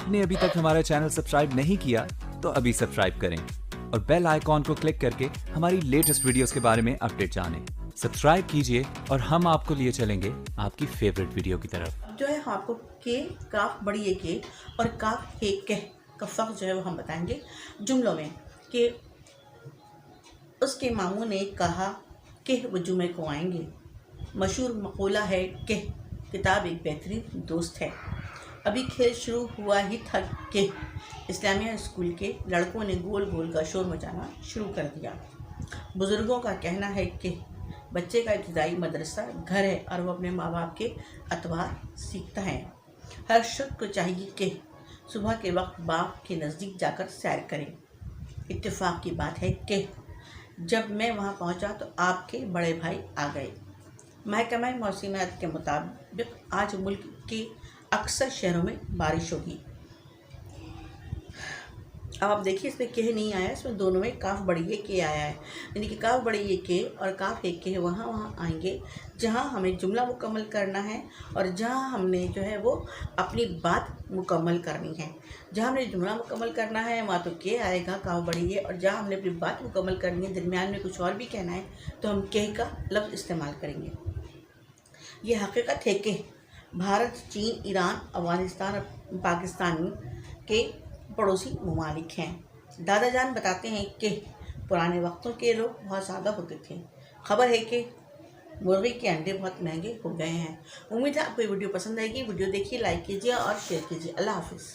آپ نے ابھی تک ہمارا چینل سبسکرائب نہیں کیا تو ابھی سبسکرائب کریں اور بیل آئیکن کو کلک کر کے ہماری لیٹسٹ ویڈیوز کے بارے میں اپڈیٹ جانیں. سبسکرائب کیجئے اور ہم آپ کو لیے چلیں گے آپ کی فیوریٹ ویڈیو کی طرف. جو ہے آپ کو کے کاف بڑی ہے کے اور کاف ہے کہ کا فرق جو ہے وہ ہم بتائیں گے جملوں میں. کہ اس کے ماموں نے کہا کہ وہ جمعے کو آئیں گے. مشہور مقولہ ہے کہ کتاب ایک بہترین دوست ہے. ابھی کھیل شروع ہوا ہی تھا کہ اسلامیہ اسکول کے لڑکوں نے گول گول کا شور مچانا شروع کر دیا. بزرگوں کا کہنا ہے کہ بچے کا ابتدائی مدرسہ گھر ہے اور وہ اپنے ماں باپ کے اطوار سیکھتا ہے. ہر شخص کو چاہیے کہ صبح کے وقت باپ کے نزدیک جا کر سیر کرے. اتفاق کی بات ہے کہ جب میں وہاں پہنچا تو آپ کے بڑے بھائی آ گئے. محکمہ موسمیات کے مطابق آج ملک کے اکثر شہروں میں بارش ہوگی. اب آپ دیکھیے اس میں کہ نہیں آیا، اس میں دونوں میں کاف بڑی ہے کہ آیا ہے. یعنی کہ کاف بڑی ہے کہ اور کاف ہے کہ وہاں آئیں گے جہاں ہمیں جملہ مکمل کرنا ہے اور جہاں ہم نے جو ہے وہ اپنی بات مکمل کرنی ہے. جہاں ہم نے جملہ مکمل کرنا ہے وہاں تو کہ آئے گا کاف بڑی ہے، اور جہاں ہم نے اپنی بات مکمل کرنی ہے درمیان میں کچھ اور بھی کہنا ہے تو ہم کہ کا لفظ استعمال کریں گے. یہ حقیقت ہے کہ بھارت، چین، ایران، افغانستان اور پاکستان کے پڑوسی ممالک ہیں. دادا جان بتاتے ہیں کہ پرانے وقتوں کے لوگ بہت سادہ ہوتے تھے. خبر ہے کہ مرغی کے انڈے بہت مہنگے ہو گئے ہیں. امید ہے آپ کو یہ ویڈیو پسند آئے گی. ویڈیو دیکھیے، لائک کیجیے اور شیئر کیجیے. اللہ حافظ.